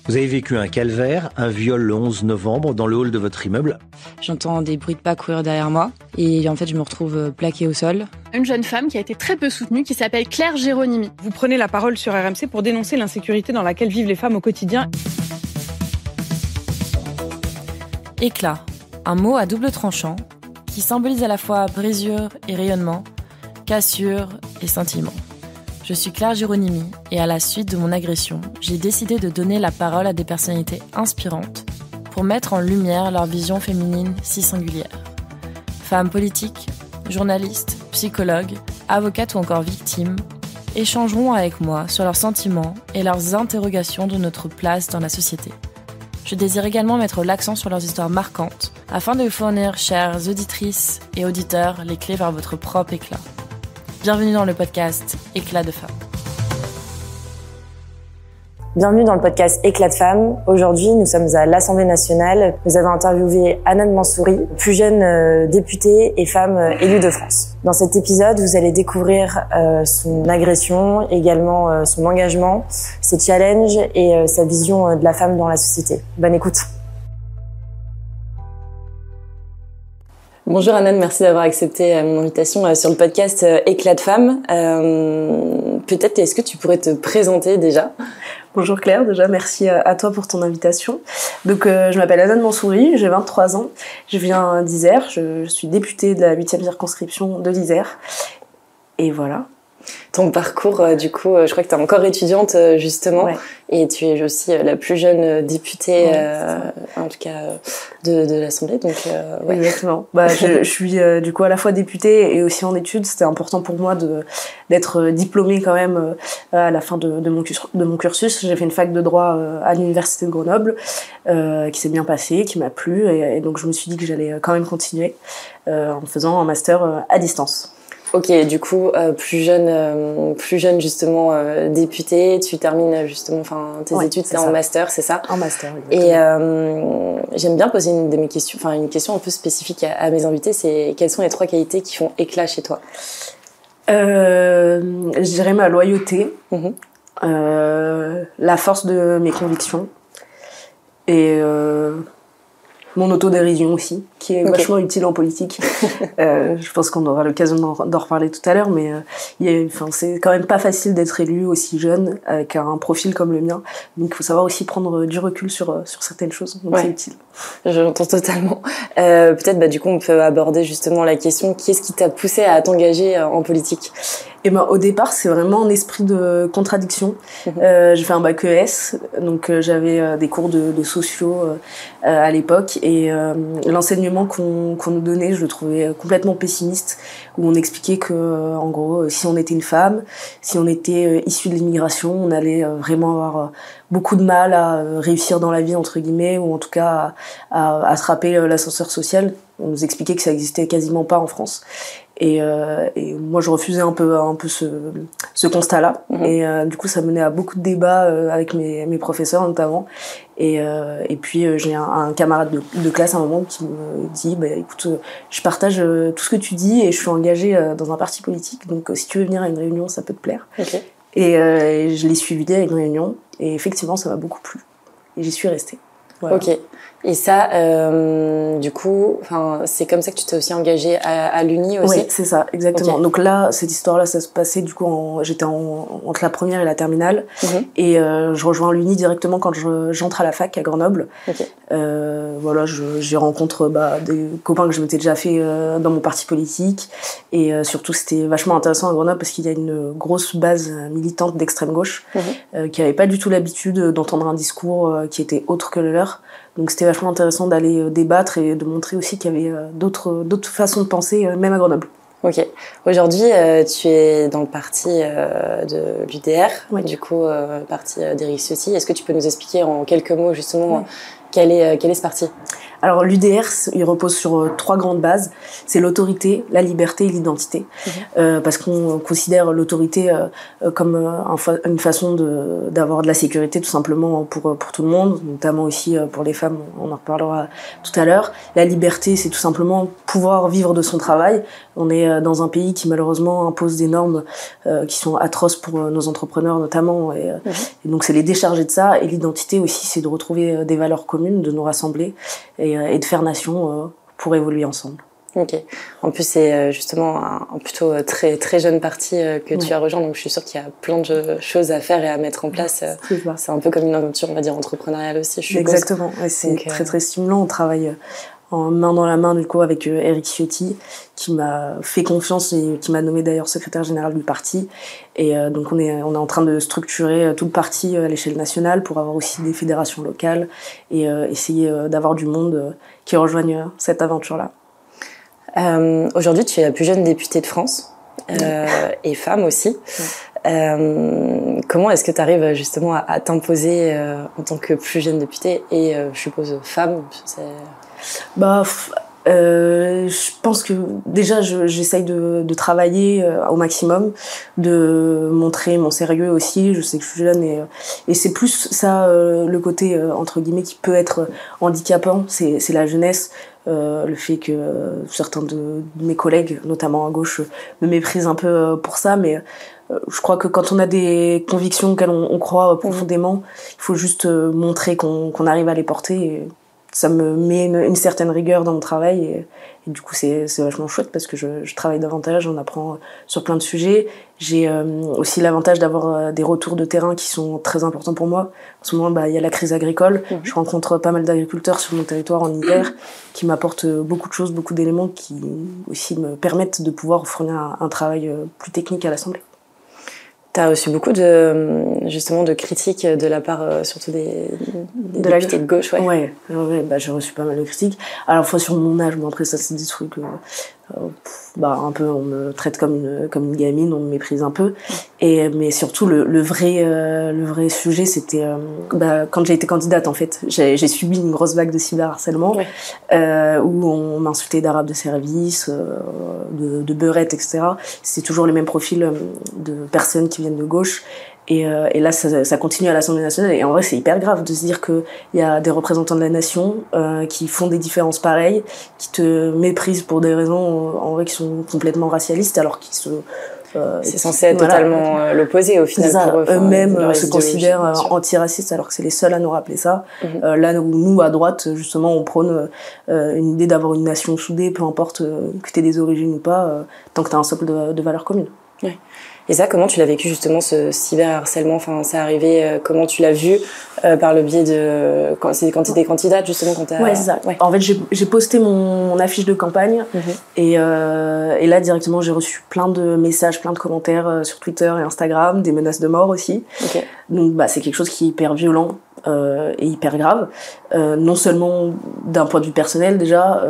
Vous avez vécu un calvaire, un viol le 11 novembre dans le hall de votre immeuble. J'entends des bruits de pas courir derrière moi et en fait je me retrouve plaquée au sol. Une jeune femme qui a été très peu soutenue, qui s'appelle Claire Géronimi. Vous prenez la parole sur RMC pour dénoncer l'insécurité dans laquelle vivent les femmes au quotidien. Éclat, un mot à double tranchant qui symbolise à la fois brisure et rayonnement, cassure et sentiment. Je suis Claire Géronimi et à la suite de mon agression, j'ai décidé de donner la parole à des personnalités inspirantes pour mettre en lumière leur vision féminine si singulière. Femmes politiques, journalistes, psychologues, avocates ou encore victimes échangeront avec moi sur leurs sentiments et leurs interrogations de notre place dans la société. Je désire également mettre l'accent sur leurs histoires marquantes afin de vous fournir, chères auditrices et auditeurs, les clés vers votre propre éclat. Bienvenue dans le podcast Éclat de femmes. Bienvenue dans le podcast Éclat de femmes. Aujourd'hui, nous sommes à l'Assemblée nationale. Nous avons interviewé Hanan Mansouri, plus jeune députée et femme élue de France. Dans cet épisode, vous allez découvrir son agression, également son engagement, ses challenges et sa vision de la femme dans la société. Bonne écoute. Bonjour Hanan, merci d'avoir accepté mon invitation sur le podcast Éclat de femmes. Peut-être, est-ce que tu pourrais te présenter déjà ? Bonjour Claire, déjà merci à toi pour ton invitation. Donc je m'appelle Hanan Mansouri, j'ai 23 ans, je viens d'Isère, je suis députée de la 8e circonscription de l'Isère. Et voilà. Ton parcours, du coup, je crois que tu es encore étudiante justement, ouais. Et tu es aussi la plus jeune députée, en tout cas de l'Assemblée. Donc, ouais. Exactement. Je suis du coup à la fois députée et aussi en études. C'était important pour moi d'être diplômée quand même à la fin de mon cursus. J'ai fait une fac de droit à l'université de Grenoble, qui s'est bien passée, qui m'a plu, et donc je me suis dit que j'allais quand même continuer en faisant un master à distance. Ok, du coup, plus jeune justement députée, tu termines justement, tes études, c'est en master, c'est ça ? En master, exactement. Et j'aime bien poser une question un peu spécifique à mes invités, c'est quelles sont les 3 qualités qui font éclat chez toi ? Je dirais ma loyauté, la force de mes convictions et mon autodérision aussi, qui est vachement utile en politique. Je pense qu'on aura l'occasion d'en reparler tout à l'heure, mais c'est quand même pas facile d'être élu aussi jeune, avec un profil comme le mien. Donc il faut savoir aussi prendre du recul sur certaines choses, donc c'est utile. Je l'entends totalement. Peut-être, du coup, on peut aborder justement la question, qu'est-ce qui t'a poussé à t'engager en politique ? Et au départ, c'est vraiment un esprit de contradiction. J'ai fait un bac ES, donc j'avais des cours de sociaux à l'époque, et l'enseignement qu'on nous donnait, je le trouvais complètement pessimiste, où on expliquait que, en gros, si on était une femme, si on était issu de l'immigration, on allait vraiment avoir beaucoup de mal à réussir dans la vie, entre guillemets, ou en tout cas à attraper l'ascenseur social. On nous expliquait que ça existait quasiment pas en France. Et moi je refusais un peu ce constat-là, et du coup ça menait à beaucoup de débats avec mes professeurs notamment, et puis j'ai un camarade de classe à un moment qui me dit écoute, je partage tout ce que tu dis et je suis engagée dans un parti politique, donc si tu veux venir à une réunion ça peut te plaire. Et je l'ai suivi à une réunion et effectivement ça m'a beaucoup plu et j'y suis restée. Voilà. Ok. Et ça, du coup, c'est comme ça que tu t'es aussi engagée à l'Uni aussi ? Oui, c'est ça, exactement. Okay. Donc là, cette histoire-là, ça se passait, du coup, j'étais entre la première et la terminale. Et je rejoins l'Uni directement quand j'entre à la fac à Grenoble. Voilà, j'y rencontre des copains que je m'étais déjà fait dans mon parti politique. Et surtout, c'était vachement intéressant à Grenoble parce qu'il y a une grosse base militante d'extrême gauche qui n'avait pas du tout l'habitude d'entendre un discours qui était autre que le leur. Donc c'était vachement intéressant d'aller débattre et de montrer aussi qu'il y avait d'autres façons de penser, même à Grenoble. Ok. Aujourd'hui, tu es dans le parti de l'UDR, du coup, le parti d'Éric Ciotti. Est-ce que tu peux nous expliquer en quelques mots justement Quel est ce parti ? Alors l'UDR, il repose sur 3 grandes bases. C'est l'autorité, la liberté et l'identité. Parce qu'on considère l'autorité comme une façon d'avoir de la sécurité tout simplement pour tout le monde, notamment aussi pour les femmes, on en reparlera tout à l'heure. La liberté, c'est tout simplement pouvoir vivre de son travail. On est dans un pays qui malheureusement impose des normes qui sont atroces pour nos entrepreneurs notamment. Et donc c'est les décharger de ça. Et l'identité aussi, c'est de retrouver des valeurs communes, de nous rassembler et de faire nation pour évoluer ensemble. Ok. En plus, c'est justement un plutôt très très jeune parti que tu as rejoint, donc je suis sûre qu'il y a plein de choses à faire et à mettre en place. C'est un peu comme une aventure, on va dire, entrepreneuriale aussi, je suppose. Exactement. Ouais, c'est très très stimulant. On travaille en main dans la main du coup avec Éric Ciotti, qui m'a fait confiance et qui m'a nommé d'ailleurs secrétaire général du parti. Et donc on est en train de structurer tout le parti à l'échelle nationale pour avoir aussi des fédérations locales et essayer d'avoir du monde qui rejoigne cette aventure-là. Aujourd'hui, tu es la plus jeune députée de France et femme aussi. Comment est-ce que tu arrives justement à t'imposer en tant que plus jeune députée et je suppose femme Je pense que déjà j'essaye de travailler au maximum, de montrer mon sérieux aussi. Je sais que je suis jeune et c'est plus ça le côté entre guillemets qui peut être handicapant, c'est la jeunesse. Le fait que certains de mes collègues, notamment à gauche, me méprisent un peu pour ça, mais je crois que quand on a des convictions auxquelles on croit profondément, il faut juste montrer qu'on arrive à les porter. Et ça me met une certaine rigueur dans mon travail et du coup c'est vachement chouette parce que je travaille davantage, on apprend sur plein de sujets. J'ai aussi l'avantage d'avoir des retours de terrain qui sont très importants pour moi. En ce moment, il y a la crise agricole. Je rencontre pas mal d'agriculteurs sur mon territoire en hiver qui m'apportent beaucoup de choses, beaucoup d'éléments qui aussi me permettent de pouvoir fournir un travail plus technique à l'Assemblée. Tu as reçu beaucoup de critiques de la part surtout des députés de gauche. Ouais, j'ai reçu pas mal de critiques. À la fois sur mon âge, après ça c'est des trucs un peu on me traite comme une gamine, on me méprise un peu. Mais surtout le vrai sujet c'était quand j'ai été candidate en fait, j'ai subi une grosse vague de cyberharcèlement où on m'insultait d'arabe de service, de beurette, etc. C'est toujours les mêmes profils de personnes qui viennent de gauche. Et là, ça continue à l'Assemblée nationale. Et en vrai, c'est hyper grave de se dire qu'il y a des représentants de la nation qui font des différences pareilles, qui te méprisent pour des raisons en vrai qui sont complètement racialistes, alors qu'ils se... c'est censé être totalement l'opposé au final. Pour eux-mêmes se considèrent antiracistes alors que c'est les seuls à nous rappeler ça. Là où nous, à droite, justement, on prône une idée d'avoir une nation soudée, peu importe que tu aies des origines ou pas, tant que tu as un socle de valeurs communes. Ouais. Et ça, comment tu l'as vécu justement, ce cyberharcèlement? Enfin, c'est arrivé, comment tu l'as vu par le biais de... Quand tu étais candidate, justement, quand t'as... Ouais, c'est ça. Ouais. En fait, j'ai posté mon affiche de campagne et là, directement, j'ai reçu plein de messages, plein de commentaires sur Twitter et Instagram, des menaces de mort aussi. Donc, c'est quelque chose qui est hyper violent et hyper grave. Non seulement d'un point de vue personnel, déjà,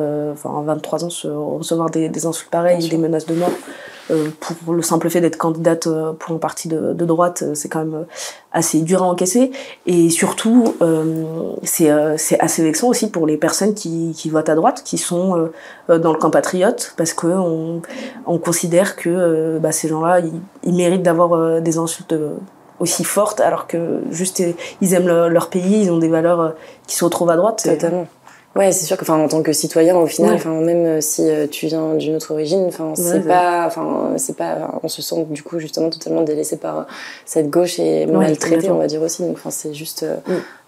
23 ans, recevoir des insultes pareilles et des menaces de mort, pour le simple fait d'être candidate pour un parti de droite, c'est quand même assez dur à encaisser. Et surtout, c'est assez vexant aussi pour les personnes qui votent à droite, qui sont dans le camp patriote, parce que on considère que ces gens-là, ils méritent d'avoir des insultes aussi fortes, alors que juste ils aiment leur pays, ils ont des valeurs qui se retrouvent à droite. Totalement. Ouais, c'est sûr que, en tant que citoyen, au final, même si tu viens d'une autre origine, c'est pas, on se sent du coup justement totalement délaissé par cette gauche et maltraité, on va dire aussi. Donc, c'est juste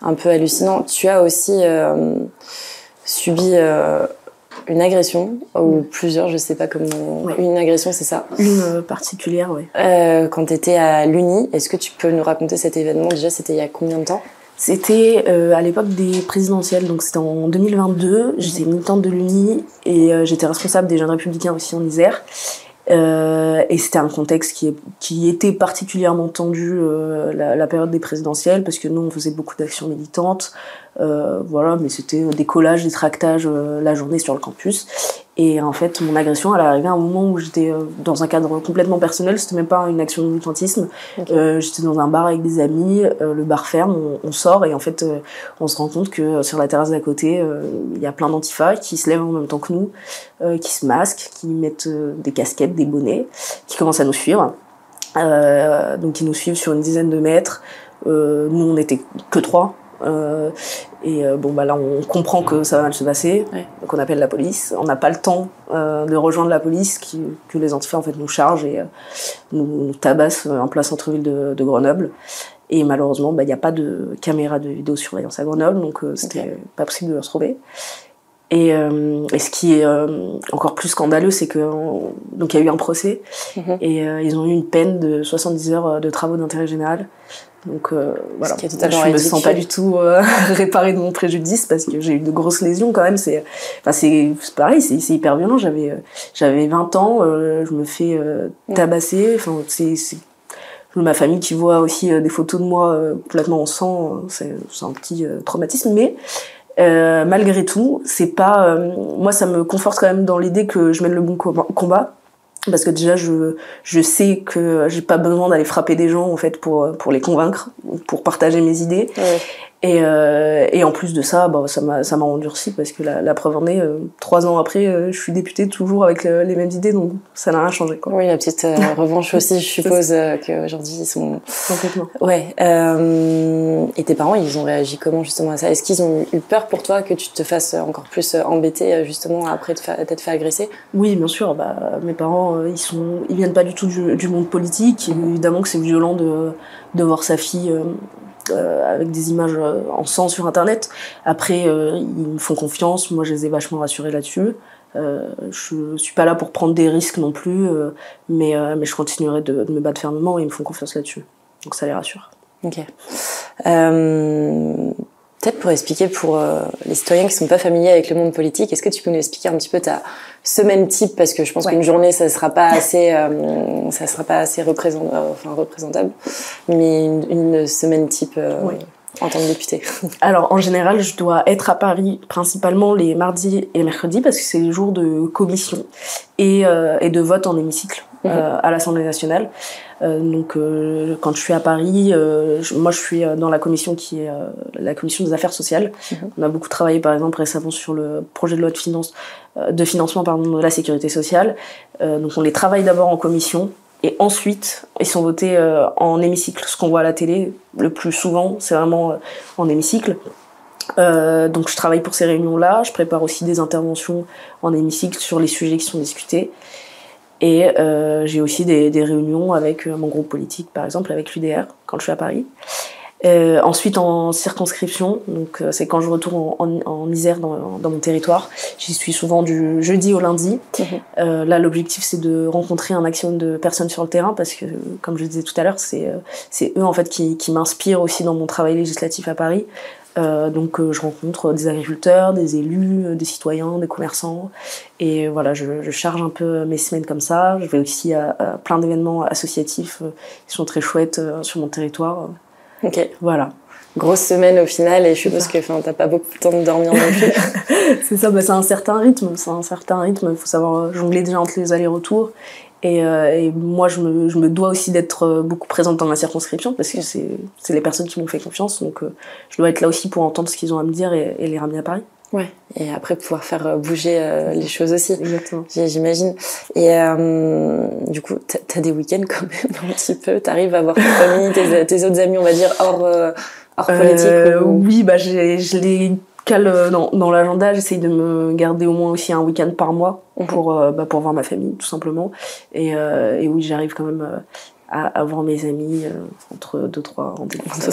un peu hallucinant. Tu as aussi subi une agression ou plusieurs, je sais pas comment. Une agression, c'est ça. Une particulière, oui. Quand t'étais à l'Uni, est-ce que tu peux nous raconter cet événement? Déjà, c'était il y a combien de temps? C'était à l'époque des présidentielles, donc c'était en 2022. J'étais militante de l'Uni et j'étais responsable des Jeunes Républicains aussi en Isère. Et c'était un contexte qui était particulièrement tendu la période des présidentielles, parce que nous on faisait beaucoup d'actions militantes, mais c'était des collages, des tractages la journée sur le campus. Et en fait, mon agression, elle est arrivée à un moment où j'étais dans un cadre complètement personnel. C'était même pas une action de militantisme. Okay. J'étais dans un bar avec des amis. Le bar ferme, on sort et en fait, on se rend compte que sur la terrasse d'à côté, il y a plein d'antifas qui se lèvent en même temps que nous, qui se masquent, qui mettent des casquettes, des bonnets, qui commencent à nous suivre. Donc ils nous suivent sur une dizaine de mètres. Nous, on n'était que 3. Bon bah là on comprend que ça va mal se passer, donc on appelle la police. On n'a pas le temps de rejoindre la police que les antifas en fait nous chargent et nous tabassent en plein centre-ville de Grenoble. Et malheureusement il n'y a pas de caméra de vidéosurveillance à Grenoble, donc c'était pas possible de le retrouver. Et ce qui est encore plus scandaleux, c'est que donc il y a eu un procès et ils ont eu une peine de 70 heures de travaux d'intérêt général. Donc voilà, je me sens pas du tout réparée de mon préjudice parce que j'ai eu de grosses lésions quand même. C'est pareil, c'est hyper violent. J'avais 20 ans, je me fais tabasser. Enfin, c'est ma famille qui voit aussi des photos de moi complètement en sang. C'est un petit traumatisme, mais malgré tout, c'est pas. Moi, ça me conforte quand même dans l'idée que je mène le bon combat. Parce que déjà je sais que j'ai pas besoin d'aller frapper des gens en fait pour les convaincre, pour partager mes idées. Et en plus de ça, bah ça m'a endurci parce que la preuve en est 3 ans après je suis députée toujours avec les mêmes idées, donc ça n'a rien changé quoi. Oui, la petite revanche aussi, je suppose qu'aujourd'hui ils sont complètement. Ouais. Et tes parents, ils ont réagi comment justement à ça? Est-ce qu'ils ont eu peur pour toi que tu te fasses encore plus embêter justement après t'être fait agresser? Oui, bien sûr. Bah mes parents ils viennent pas du tout du monde politique. Évidemment que c'est violent de voir sa fille avec des images en sang sur internet. Après ils me font confiance, moi je les ai vachement rassurés là-dessus. Je suis pas là pour prendre des risques non plus, mais je continuerai de me battre fermement et ils me font confiance là-dessus, donc ça les rassure. Ok. Peut-être pour expliquer pour les citoyens qui sont pas familiers avec le monde politique, est-ce que tu peux nous expliquer un petit peu ta semaine type, parce que je pense qu'une journée ça sera pas assez représentable, mais une semaine type en tant que députée. Alors en général, je dois être à Paris principalement les mardis et mercredis parce que c'est les jours de commission et de vote en hémicycle à l'Assemblée nationale. Donc quand je suis à Paris, moi je suis dans la commission qui est la commission des affaires sociales. On a beaucoup travaillé par exemple récemment sur le projet de loi de financement de la sécurité sociale. Donc on les travaille d'abord en commission et ensuite ils sont votés en hémicycle. Ce qu'on voit à la télé le plus souvent, c'est vraiment en hémicycle. Donc je travaille pour ces réunions-là, je prépare aussi des interventions en hémicycle sur les sujets qui sont discutés. Et j'ai aussi des réunions avec mon groupe politique, par exemple avec l'UDR, quand je suis à Paris. Ensuite en circonscription, donc c'est quand je retourne en Isère dans mon territoire. J'y suis souvent du jeudi au lundi. Là l'objectif c'est de rencontrer un maximum de personnes sur le terrain parce que comme je le disais tout à l'heure, c'est eux en fait qui m'inspirent aussi dans mon travail législatif à Paris. Donc je rencontre des agriculteurs, des élus, des citoyens, des commerçants et voilà, je charge un peu mes semaines comme ça. Je vais aussi à plein d'événements associatifs qui sont très chouettes sur mon territoire. Ok. Voilà. Grosse semaine au final et je suppose que t'as pas beaucoup de temps de dormir non plus. C'est ça, c'est un certain rythme, il faut savoir jongler déjà entre les allers-retours. Et moi, je me dois aussi d'être beaucoup présente dans ma circonscription parce que c'est les personnes qui m'ont fait confiance. Donc, je dois être là aussi pour entendre ce qu'ils ont à me dire et les ramener à Paris. Ouais. Et après, pouvoir faire bouger les choses aussi. Exactement. J'imagine. Et du coup, t'as des week-ends quand même un petit peu. T'arrives à voir ta famille, tes autres amis, on va dire, hors politique Oui, bah, je les cale dans l'agenda. J'essaye de me garder au moins aussi un week-end par mois pour voir ma famille, tout simplement. Et oui, j'arrive quand même à voir mes amis entre 2-3 rendez-vous.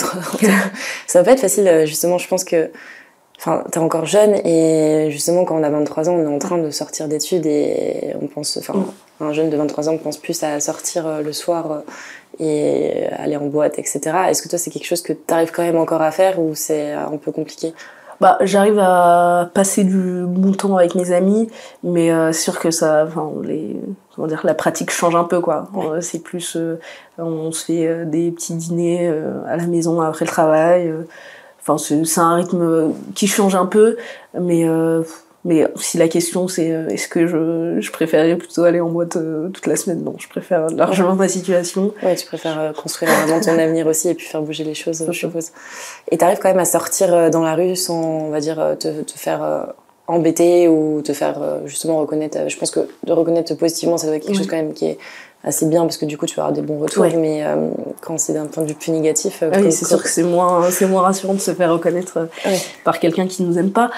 Ça va pas être facile, justement, je pense que t'es encore jeune et justement quand on a 23 ans, on est en train de sortir d'études et on pense, un jeune de 23 ans pense plus à sortir le soir et aller en boîte, etc. Est-ce que toi c'est quelque chose que t'arrives quand même encore à faire ou c'est un peu compliqué? Bah, j'arrive à passer du bon temps avec mes amis, mais c'est sûr que la pratique change un peu, quoi. Ouais. C'est plus, on se fait des petits dîners à la maison après le travail. C'est un rythme qui change un peu, mais Mais si la question c'est est-ce que je préférerais plutôt aller en boîte toute la semaine, non, je préfère largement ma situation. Ouais, tu préfères construire vraiment ton avenir aussi et puis faire bouger les choses, je suppose. Et t'arrives quand même à sortir dans la rue sans, on va dire, te faire embêter ou te faire justement reconnaître. Je pense que de reconnaître positivement, ça doit être quelque chose quand même qui est assez bien parce que du coup tu vas avoir des bons retours, mais quand c'est d'un point de vue plus négatif, oui, c'est sûr que c'est moins rassurant de se faire reconnaître par quelqu'un qui nous aime pas.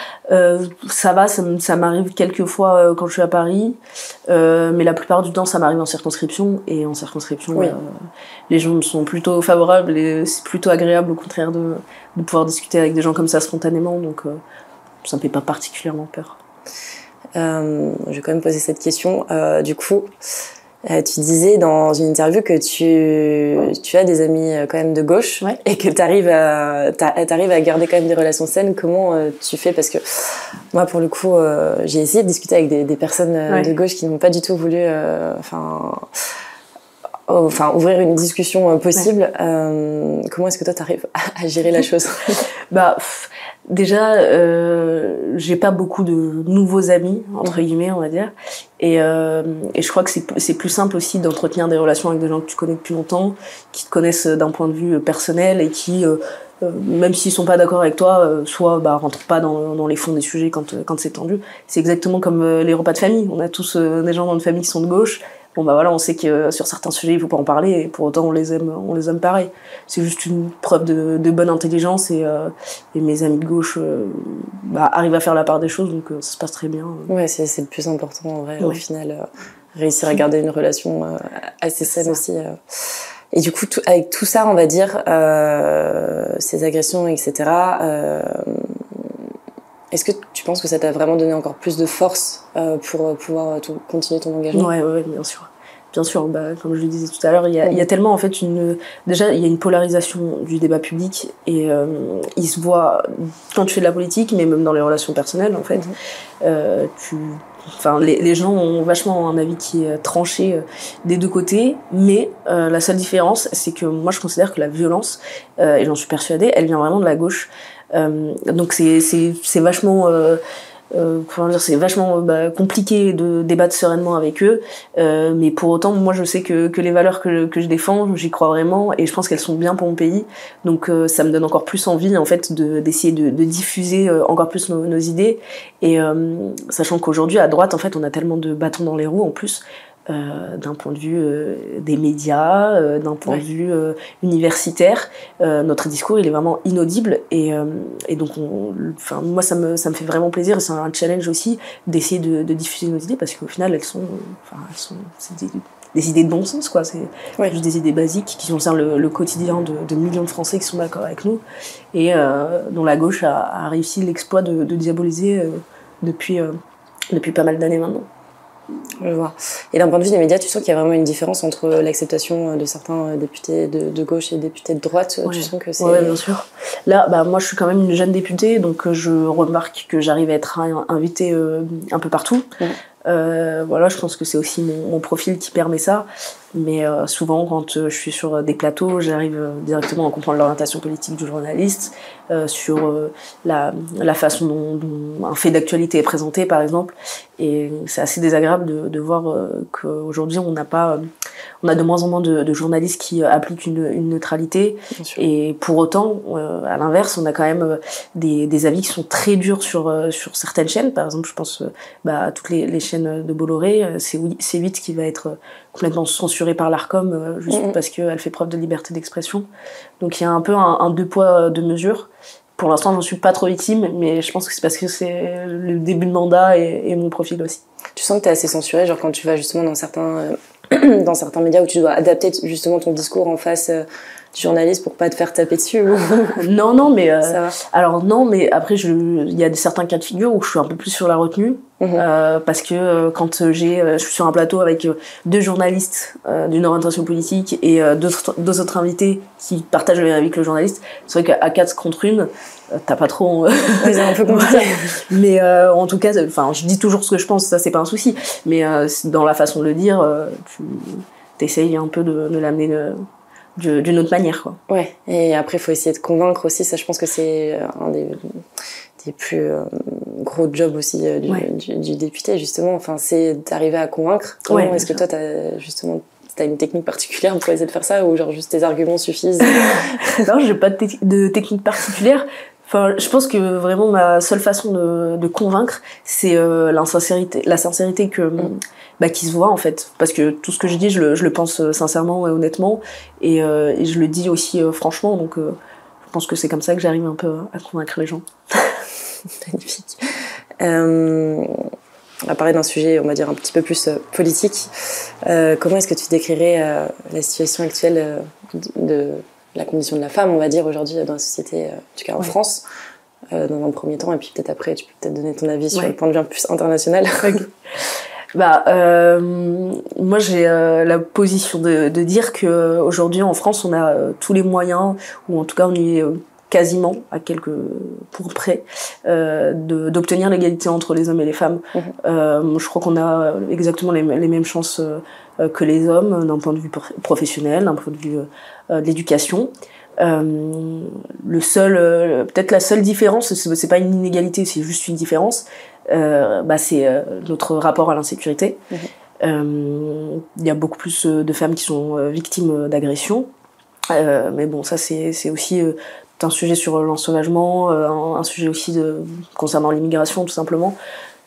Ça va, ça m'arrive quelques fois quand je suis à Paris, mais la plupart du temps ça m'arrive en circonscription, et en circonscription les gens sont plutôt favorables et c'est plutôt agréable au contraire de pouvoir discuter avec des gens comme ça spontanément, donc ça me fait pas particulièrement peur. Je vais quand même poser cette question. Du coup, tu disais dans une interview que tu as des amis quand même de gauche et que t'arrives à garder quand même des relations saines. Comment tu fais? Parce que moi, pour le coup, j'ai essayé de discuter avec des personnes de gauche qui n'ont pas du tout voulu ouvrir une discussion possible. Comment est-ce que toi t'arrives à gérer la chose? Déjà, j'ai pas beaucoup de nouveaux amis, entre guillemets, on va dire. Et je crois que c'est plus simple aussi d'entretenir des relations avec des gens que tu connais depuis longtemps, qui te connaissent d'un point de vue personnel et qui, même s'ils sont pas d'accord avec toi, soit rentrent pas dans les fonds des sujets quand c'est tendu. C'est exactement comme les repas de famille. On a tous des gens dans notre famille qui sont de gauche. Bon on sait que sur certains sujets il faut pas en parler et pour autant on les aime pareil. C'est juste une preuve de bonne intelligence et mes amis de gauche arrivent à faire la part des choses, donc ça se passe très bien. Ouais, c'est le plus important en vrai, au final, réussir à garder une relation assez saine aussi. Et du coup, avec tout ça, on va dire, ces agressions, etc., est-ce que tu penses que ça t'a vraiment donné encore plus de force pour pouvoir continuer ton engagement? Ouais, bien sûr. Bien sûr, comme je le disais tout à l'heure, il y a tellement en fait déjà il y a une polarisation du débat public et il se voit quand tu fais de la politique, mais même dans les relations personnelles en fait. Les gens ont vachement un avis qui est tranché des deux côtés, mais la seule différence, c'est que moi je considère que la violence, et j'en suis persuadée, elle vient vraiment de la gauche. Donc c'est vachement c'est vachement compliqué de débattre sereinement avec eux, mais pour autant moi je sais que les valeurs que je défends, j'y crois vraiment et je pense qu'elles sont bien pour mon pays, donc ça me donne encore plus envie en fait d'essayer de diffuser encore plus nos idées, et sachant qu'aujourd'hui à droite en fait on a tellement de bâtons dans les roues en plus, d'un point de vue des médias, d'un point de vue universitaire, notre discours il est vraiment inaudible, et donc moi ça me fait vraiment plaisir, et c'est un challenge aussi d'essayer de diffuser nos idées, parce qu'au final c'est des idées de bon sens, quoi. C'est juste des idées basiques qui concernent le quotidien de millions de Français qui sont d'accord avec nous, et dont la gauche a réussi l'exploit de diaboliser depuis pas mal d'années maintenant. Je vois. Et d'un point de vue des médias, tu sens qu'il y a vraiment une différence entre l'acceptation de certains députés de gauche et députés de droite? Tu sens que c'est... Ouais, bien sûr. Là, moi, je suis quand même une jeune députée, donc je remarque que j'arrive à être invitée un peu partout. Je pense que c'est aussi mon profil qui permet ça. Mais souvent, quand je suis sur des plateaux, j'arrive directement à comprendre l'orientation politique du journaliste, sur la façon dont un fait d'actualité est présenté, par exemple. Et c'est assez désagréable de voir qu'aujourd'hui, on a de moins en moins de journalistes qui appliquent une neutralité. Et pour autant, à l'inverse, on a quand même des avis qui sont très durs sur certaines chaînes. Par exemple, je pense à toutes les chaînes de Bolloré. C'est C8 qui va être complètement censurée par l'Arcom juste parce qu'elle fait preuve de liberté d'expression. Donc il y a un peu un deux poids deux mesures. Pour l'instant, j'en suis pas trop victime, mais je pense que c'est parce que c'est le début de mandat et mon profil aussi. Tu sens que t'es assez censurée, genre quand tu vas justement dans certains médias où tu dois adapter justement ton discours en face du journaliste pour pas te faire taper dessus ou... Non, mais ça va. Alors non, mais après il y a certains cas de figure où je suis un peu plus sur la retenue, parce que quand je suis sur un plateau avec deux journalistes d'une orientation politique et deux autres invités qui partagent le même avis que le journaliste, c'est vrai qu'à 4 contre 1, t'as pas trop... c'est un peu compliqué. Mais en tout cas, je dis toujours ce que je pense, ça c'est pas un souci, mais dans la façon de le dire, tu t'essayes un peu de l'amener d'une autre manière, quoi. Ouais, et après il faut essayer de convaincre aussi, ça je pense que c'est un des plus gros jobs aussi du député, justement. Enfin, c'est d'arriver à convaincre. Comment est-ce que toi, t'as une technique particulière pour essayer de faire ça, ou genre juste tes arguments suffisent? Non, j'ai pas de technique particulière. Enfin, je pense que vraiment ma seule façon de convaincre, c'est la sincérité qui se voit en fait. Parce que tout ce que je dis, je le pense sincèrement et honnêtement, et je le dis aussi franchement. Donc, je pense que c'est comme ça que j'arrive un peu à convaincre les gens. Magnifique. On va parler d'un sujet, on va dire, un petit peu plus politique. Comment est-ce que tu décrirais la situation actuelle de la condition de la femme, on va dire, aujourd'hui dans la société, en tout cas en France, dans un premier temps, et puis peut-être après, tu peux peut-être donner ton avis sur le point de vue un peu plus international. Moi, j'ai la position de dire que aujourd'hui en France, on a tous les moyens, ou en tout cas, on y est quasiment à quelques pour près d'obtenir l'égalité entre les hommes et les femmes. Je crois qu'on a exactement les mêmes chances que les hommes d'un point de vue professionnel, d'un point de vue de l'éducation. Peut-être la seule différence, c'est pas une inégalité, c'est juste une différence, c'est notre rapport à l'insécurité. Il y a beaucoup plus de femmes qui sont victimes d'agressions, mais bon, ça c'est aussi un sujet sur l'ensauvagement, un sujet aussi concernant l'immigration tout simplement.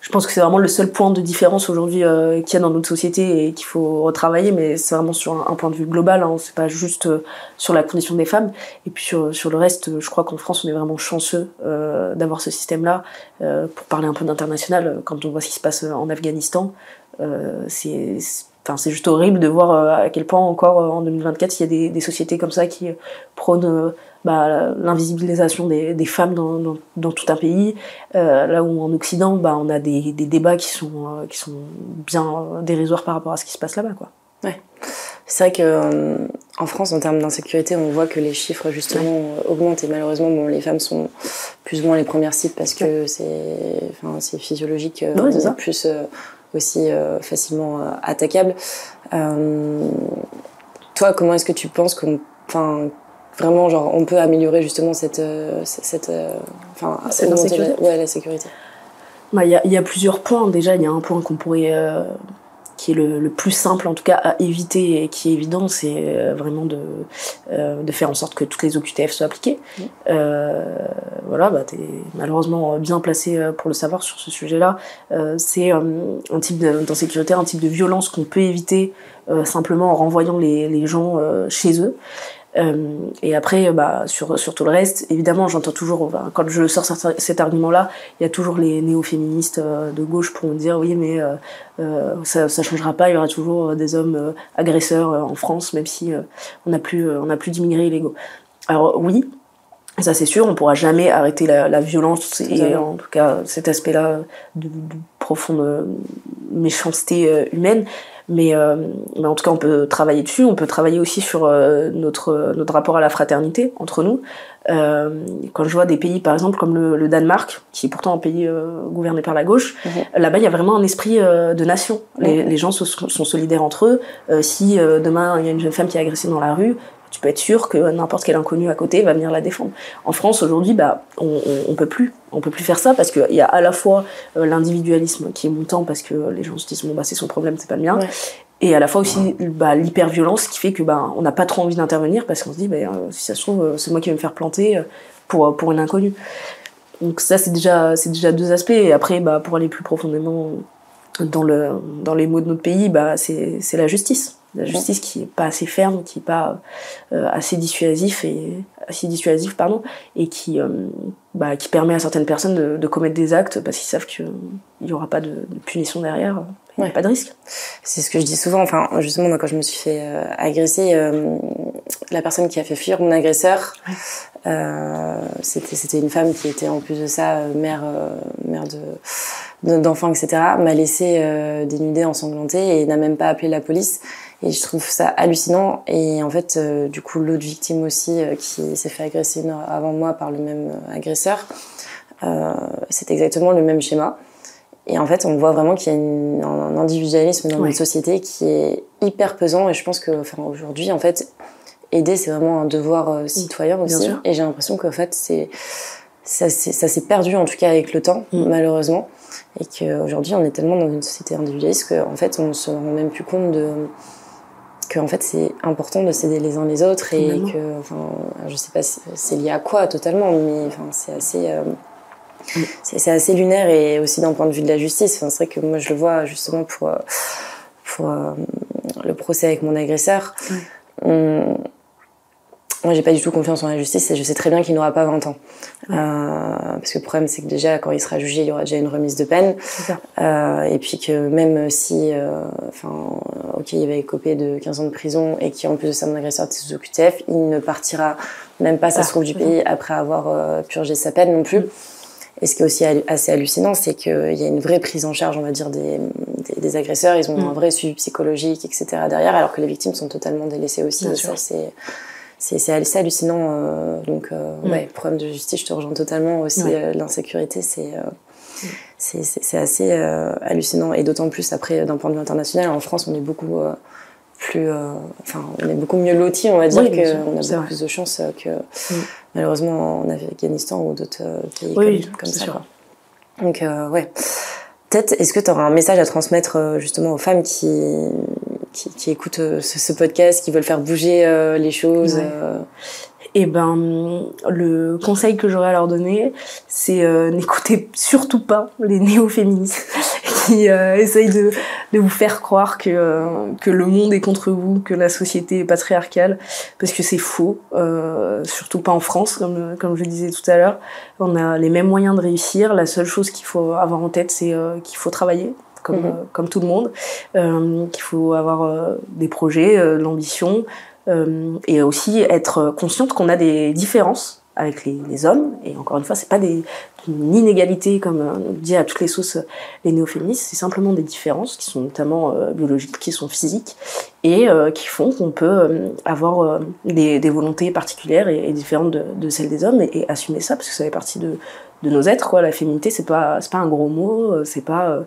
Je pense que c'est vraiment le seul point de différence aujourd'hui qu'il y a dans notre société et qu'il faut retravailler, mais c'est vraiment sur un point de vue global, hein, c'est pas juste sur la condition des femmes. Et puis sur le reste, je crois qu'en France on est vraiment chanceux d'avoir ce système-là. Pour parler un peu d'international, quand on voit ce qui se passe en Afghanistan, c'est juste horrible de voir à quel point encore en 2024 il y a des sociétés comme ça qui prônent l'invisibilisation des femmes dans tout un pays, là où en Occident on a des débats qui sont bien dérisoires par rapport à ce qui se passe là-bas, quoi. Ouais. C'est vrai que en France, en termes d'insécurité, on voit que les chiffres justement augmentent, et malheureusement les femmes sont plus ou moins les premières cibles parce que c'est physiologique, c'est ça. Plus aussi facilement attaquable. Toi, comment est-ce que tu penses vraiment, genre, on peut améliorer justement cette insécurité. La sécurité? Il y a plusieurs points. Déjà, il y a un point qu'on pourrait, qui est le plus simple en tout cas à éviter et qui est évident, c'est vraiment de faire en sorte que toutes les OQTF soient appliquées. T'es malheureusement bien placé pour le savoir sur ce sujet-là. C'est un type d'insécurité, un type de violence qu'on peut éviter simplement en renvoyant les gens chez eux. Et après, sur tout le reste, évidemment, j'entends toujours, quand je sors cet argument-là, il y a toujours les néo-féministes de gauche pour me dire oui, mais ça changera pas, il y aura toujours des hommes agresseurs en France, même si on n'a plus d'immigrés illégaux. Alors oui, ça c'est sûr, on pourra jamais arrêter la violence et en tout cas cet aspect-là de profonde méchanceté humaine. Mais en tout cas, on peut travailler dessus. On peut travailler aussi sur notre rapport à la fraternité entre nous. Quand je vois des pays, par exemple, comme le Danemark, qui est pourtant un pays gouverné par la gauche, là-bas, il y a vraiment un esprit de nation. Les gens sont solidaires entre eux. Si demain, il y a une jeune femme qui est agressée dans la rue, tu peux être sûr que n'importe quel inconnu à côté va venir la défendre. En France, aujourd'hui, on peut plus faire ça parce qu'il y a à la fois l'individualisme qui est montant parce que les gens se disent c'est son problème, c'est pas le mien, et à la fois aussi l'hyperviolence qui fait que on n'a pas trop envie d'intervenir parce qu'on se dit si ça se trouve c'est moi qui vais me faire planter pour une inconnue. Donc ça c'est déjà deux aspects. Et après pour aller plus profondément dans les mots de notre pays, c'est la justice. La justice qui est pas assez ferme, qui est pas assez dissuasive, et qui permet à certaines personnes de commettre des actes parce qu'ils savent qu'il y aura pas de punition derrière, il n'y a pas de risque. C'est ce que je dis souvent. Enfin, justement, moi, quand je me suis fait agresser, la personne qui a fait fuir mon agresseur, c'était une femme qui était en plus de ça mère d'enfants, etc. M'a laissé dénudée, ensanglantée, et n'a même pas appelé la police. Et je trouve ça hallucinant. Et en fait, du coup, l'autre victime aussi, qui s'est fait agresser une heure avant moi par le même agresseur, c'est exactement le même schéma. Et en fait, on voit vraiment qu'il y a un individualisme dans notre société qui est hyper pesant. Et je pense que, aujourd'hui, en fait, aider, c'est vraiment un devoir citoyen aussi. Et j'ai l'impression qu'en fait, ça s'est perdu en tout cas avec le temps, malheureusement, et qu'aujourd'hui on est tellement dans une société individualiste qu'en fait on se rend même plus compte que en fait c'est important de s'aider les uns les autres et que, enfin, je sais pas si c'est lié à quoi totalement, mais enfin c'est assez lunaire et aussi d'un point de vue de la justice. Enfin, c'est vrai que moi je le vois justement pour le procès avec mon agresseur. Moi, j'ai pas du tout confiance en la justice et je sais très bien qu'il n'aura pas 20 ans. Parce que le problème, c'est que déjà, quand il sera jugé, il y aura déjà une remise de peine. Et puis que même si, ok, il va écoper de 15 ans de prison et qu'en plus de ça, mon agresseur était sous OQTF, il ne partira même pas, ça se trouve, du pays après avoir purgé sa peine non plus. Et ce qui est aussi assez hallucinant, c'est qu'il y a une vraie prise en charge, on va dire, des agresseurs. Ils ont un vrai suivi psychologique, etc. derrière, alors que les victimes sont totalement délaissées aussi. Et ça, c'est assez hallucinant. Le problème de justice, je te rejoins totalement aussi. L'insécurité, c'est assez hallucinant. Et d'autant plus, après, d'un point de vue international, en France, on est beaucoup on est beaucoup mieux lotis, on va dire, qu'on a beaucoup plus de chances que malheureusement en Afghanistan ou d'autres pays comme ça. Quoi. Donc, peut-être, est-ce que tu auras un message à transmettre justement aux femmes qui écoutent ce podcast, qui veulent faire bouger les choses Eh ben, le conseil que j'aurais à leur donner, c'est n'écoutez surtout pas les néo-féministes qui essayent de vous faire croire que le monde est contre vous, que la société est patriarcale, parce que c'est faux, surtout pas en France, comme je disais tout à l'heure. On a les mêmes moyens de réussir. La seule chose qu'il faut avoir en tête, c'est qu'il faut travailler, comme tout le monde, qu'il faut avoir des projets, l'ambition, et aussi être consciente qu'on a des différences avec les hommes, et encore une fois, c'est pas une inégalité comme on dit à toutes les sauces les néo-féministes, c'est simplement des différences qui sont notamment biologiques, qui sont physiques, et qui font qu'on peut avoir des volontés particulières et différentes de celles des hommes, et assumer ça, parce que ça fait partie de nos êtres, quoi. La féminité, c'est pas un gros mot, c'est pas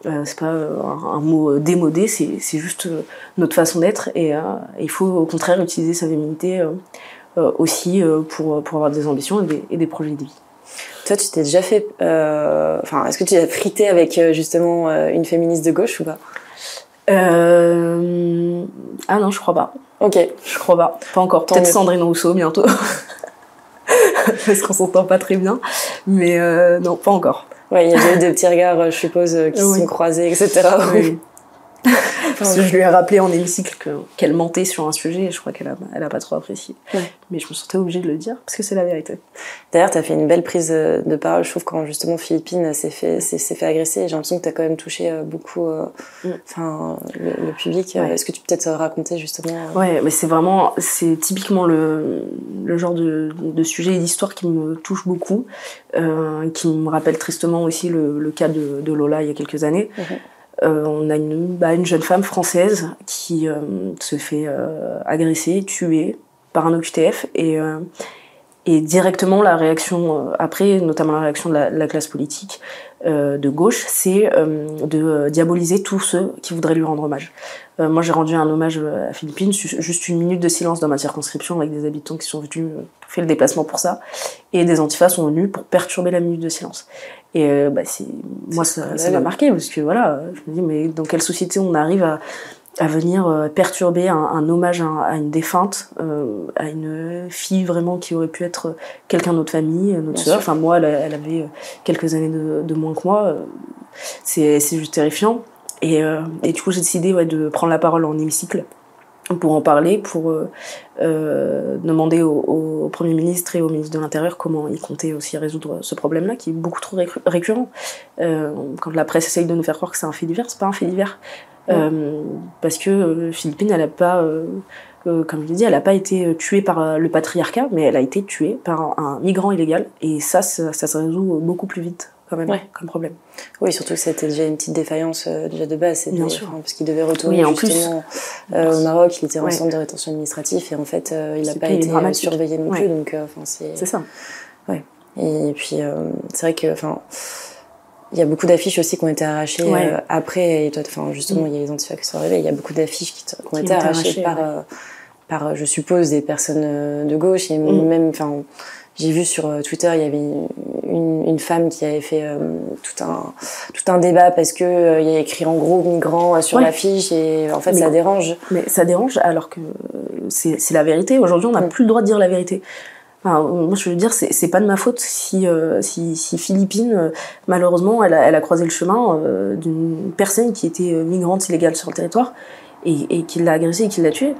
un mot démodé, c'est juste notre façon d'être, et il faut au contraire utiliser sa féminité aussi pour avoir des ambitions et des projets de vie. Toi, tu t'es déjà fait... est-ce que tu as frité avec justement une féministe de gauche ou pas? Ah non, je crois pas. Ok. Je crois pas. Pas encore. Peut-être Sandrine Rousseau bientôt. Parce qu'on s'entend pas très bien. Mais non, pas encore. Ouais, il y a eu des petits regards, je suppose, qui se sont croisés, etc. Oui. Parce que je lui ai rappelé en hémicycle qu'elle mentait sur un sujet, et je crois qu'elle a pas trop apprécié. Mais je me sentais obligée de le dire, parce que c'est la vérité. D'ailleurs, t'as fait une belle prise de parole, je trouve, quand justement Philippine s'est fait agresser. J'ai l'impression que t'as quand même touché beaucoup le public. Est-ce que tu peux peut-être raconter justement Ouais, mais c'est typiquement le genre de sujet et d'histoire qui me touche beaucoup, qui me rappelle tristement aussi le cas de Lola il y a quelques années. On a une jeune femme française qui se fait agresser, tuer par un OQTF, et directement la réaction après, notamment la réaction de la classe politique de gauche, c'est de diaboliser tous ceux qui voudraient lui rendre hommage. Moi, j'ai rendu un hommage à Philippine, juste 1 minute de silence dans ma circonscription, avec des habitants qui sont venus faire le déplacement pour ça, et des antifas sont venus pour perturber la minute de silence. Et ça m'a marqué, parce que voilà, je me dis, mais dans quelle société on arrive à venir perturber un hommage à une défunte, à une fille vraiment qui aurait pu être quelqu'un de notre famille, notre sœur. Enfin, moi, elle avait quelques années de moins que moi. C'est juste terrifiant. Et du coup, j'ai décidé de prendre la parole en hémicycle pour en parler, pour demander au Premier ministre et au ministre de l'Intérieur comment ils comptaient aussi résoudre ce problème-là, qui est beaucoup trop récurrent. Quand la presse essaye de nous faire croire que c'est un fait divers, c'est pas un fait divers. Parce que Philippine, elle a pas, comme je l'ai dit, elle a pas été tuée par le patriarcat, mais elle a été tuée par un migrant illégal, et ça se résout beaucoup plus vite quand même, comme problème. Oui, surtout que c'était déjà une petite défaillance déjà de base, bien sûr, parce qu'il devait retourner justement au Maroc, il était en centre de rétention administratif, et en fait il n'a pas été surveillé non plus, donc c'est ça. Ouais. Et puis c'est vrai que il y a beaucoup d'affiches aussi qui ont été arrachées après, et toi, justement, il y a les antifas qui sont arrivés, il y a beaucoup d'affiches qui ont été arrachées par, je suppose, des personnes de gauche, et même, j'ai vu sur Twitter, il y avait une femme qui avait fait tout un débat parce que il y a écrit en gros migrants sur l'affiche et en fait ça dérange. Mais ça dérange alors que c'est la vérité. Aujourd'hui, on n'a plus le droit de dire la vérité. Enfin, moi, je veux dire, c'est pas de ma faute si Philippine, malheureusement, elle a croisé le chemin d'une personne qui était migrante illégale sur le territoire. Et qui l'a agressé et qui l'a tué.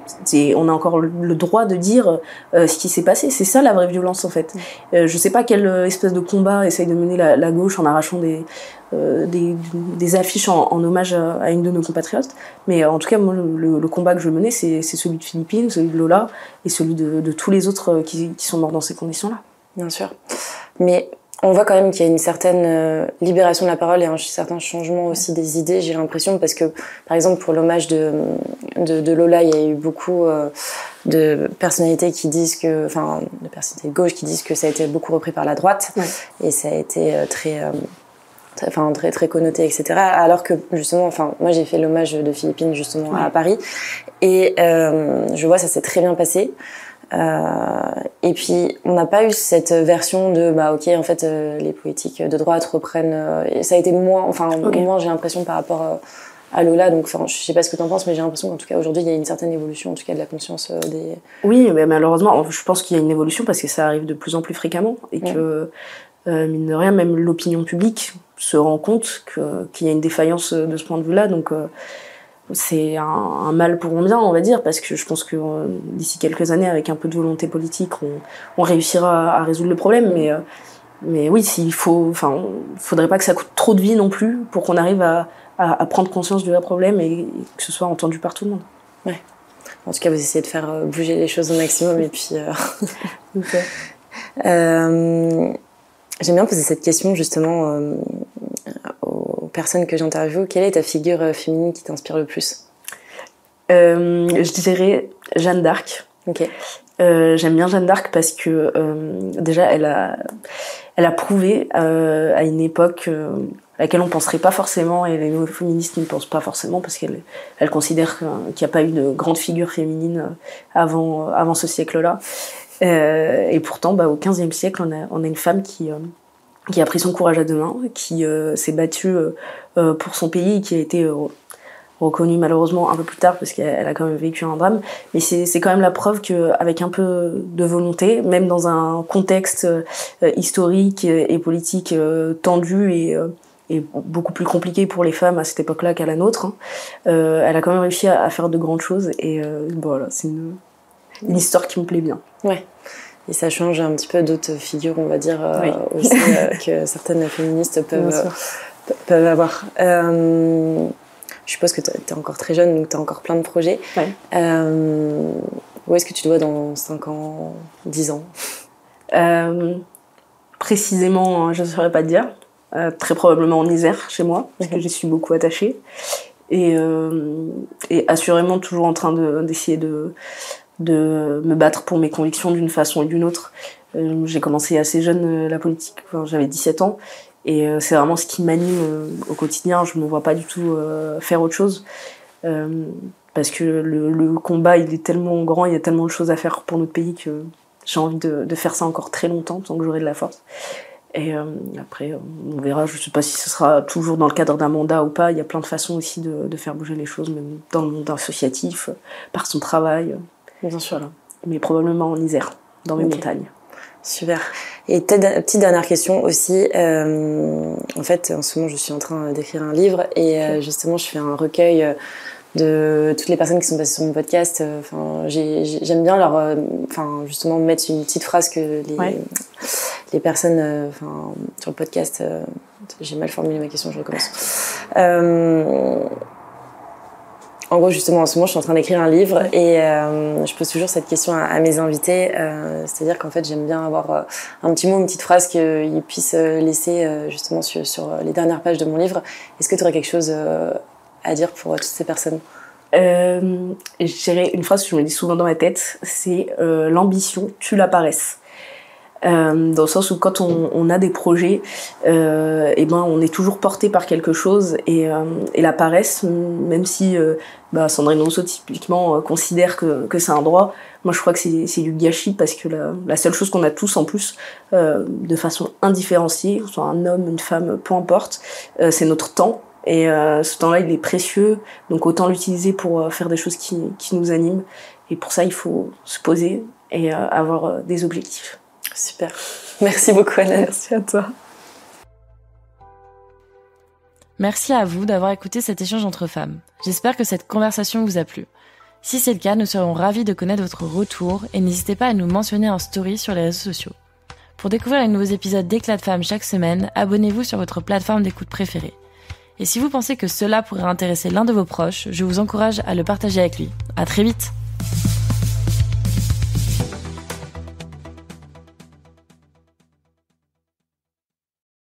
On a encore le droit de dire ce qui s'est passé. C'est ça la vraie violence en fait. Je sais pas quelle espèce de combat essaye de mener la gauche en arrachant des affiches en hommage à une de nos compatriotes. Mais en tout cas, moi, le combat que je menais, c'est celui de Philippine, celui de Lola et celui de tous les autres qui sont morts dans ces conditions-là. Bien sûr. Mais on voit quand même qu'il y a une certaine libération de la parole et un certain changement aussi des idées, j'ai l'impression, parce que, par exemple, pour l'hommage de Lola, il y a eu beaucoup de personnalités qui disent que, enfin, de personnalités de gauche qui disent que ça a été beaucoup repris par la droite, et ça a été très connoté, etc. Alors que, justement, enfin, moi j'ai fait l'hommage de Philippine, justement, à Paris, et je vois, ça s'est très bien passé. Et puis on n'a pas eu cette version de ok en fait les politiques de droite reprennent et ça a été moins moins j'ai l'impression par rapport à Lola, donc enfin je sais pas ce que t'en penses, mais j'ai l'impression qu'en tout cas aujourd'hui il y a une certaine évolution en tout cas de la conscience des... Oui, mais malheureusement je pense qu'il y a une évolution parce que ça arrive de plus en plus fréquemment et que mine de rien même l'opinion publique se rend compte qu'il y a une défaillance de ce point de vue là, donc c'est un mal pour un bien, on va dire, parce que je pense que d'ici quelques années, avec un peu de volonté politique, on réussira à résoudre le problème. Mais oui, faudrait pas que ça coûte trop de vie non plus pour qu'on arrive à prendre conscience du vrai problème et que ce soit entendu par tout le monde. Ouais. En tout cas, vous essayez de faire bouger les choses au maximum et puis. J'aime bien poser cette question justement aux personnes que j'interviewe. Quelle est ta figure féminine qui t'inspire le plus ? Je dirais Jeanne d'Arc. Ok. J'aime bien Jeanne d'Arc parce que déjà elle a prouvé à une époque à laquelle on penserait pas forcément, et les nouveaux féministes n'y pensent pas forcément parce qu'elle considère qu'il n'y a pas eu de grande figure féminine avant ce siècle-là. Et pourtant, au XVe siècle, on a une femme qui a pris son courage à deux mains, qui s'est battue pour son pays, qui a été reconnue malheureusement un peu plus tard parce qu'elle a quand même vécu un drame. Mais c'est quand même la preuve qu'avec un peu de volonté, même dans un contexte historique et politique tendu et beaucoup plus compliqué pour les femmes à cette époque-là qu'à la nôtre, elle a quand même réussi à faire de grandes choses. Et voilà, c'est une histoire qui me plaît bien. Ouais. Et ça change un petit peu d'autres figures, on va dire, aussi, que certaines féministes peuvent avoir. Je suppose que tu es encore très jeune, donc tu as encore plein de projets. Ouais. Où est-ce que tu te vois dans 5 ans, 10 ans ? Précisément, je ne saurais pas te dire. Très probablement en Isère, chez moi, parce que j'y suis beaucoup attachée. Et assurément toujours en train d'essayer de me battre pour mes convictions d'une façon ou d'une autre. J'ai commencé assez jeune la politique, j'avais 17 ans, et c'est vraiment ce qui m'anime au quotidien. Je me vois pas du tout faire autre chose, parce que le combat il est tellement grand, il y a tellement de choses à faire pour notre pays que j'ai envie de faire ça encore très longtemps, tant que j'aurai de la force. Et après, on verra, je sais pas si ce sera toujours dans le cadre d'un mandat ou pas. Il y a plein de façons aussi de faire bouger les choses, même dans le monde associatif, par son travail. Bien sûr. Voilà. Mais probablement en Isère, dans mes montagnes. Super. Et petite dernière question aussi. En fait, en ce moment, je suis en train d'écrire un livre et justement, je fais un recueil de toutes les personnes qui sont passées sur mon podcast. J'aime bien leur, justement mettre une petite phrase que les personnes, sur le podcast. J'ai mal formulé ma question, je recommence. En gros, justement, en ce moment, je suis en train d'écrire un livre et je pose toujours cette question à mes invités. C'est-à-dire qu'en fait, j'aime bien avoir un petit mot, une petite phrase qu'ils puissent laisser justement sur les dernières pages de mon livre. Est-ce que tu aurais quelque chose à dire pour toutes ces personnes ? Je dirais une phrase que je me dis souvent dans ma tête, c'est l'ambition tue la paresse. dans le sens où quand on a des projets, on est toujours porté par quelque chose, et la paresse, même si Sandrine Rousseau typiquement considère que c'est un droit, moi je crois que c'est du gâchis, parce que la seule chose qu'on a tous en plus, de façon indifférenciée, que ce soit un homme, une femme, peu importe, c'est notre temps. Et ce temps-là, il est précieux, donc autant l'utiliser pour faire des choses qui nous animent. Et pour ça, il faut se poser et avoir des objectifs. Super. Merci beaucoup, Anna. Merci à toi. Merci à vous d'avoir écouté cet échange entre femmes. J'espère que cette conversation vous a plu. Si c'est le cas, nous serions ravis de connaître votre retour et n'hésitez pas à nous mentionner en story sur les réseaux sociaux. Pour découvrir les nouveaux épisodes d'Éclat de femmes chaque semaine, abonnez-vous sur votre plateforme d'écoute préférée. Et si vous pensez que cela pourrait intéresser l'un de vos proches, je vous encourage à le partager avec lui. À très vite!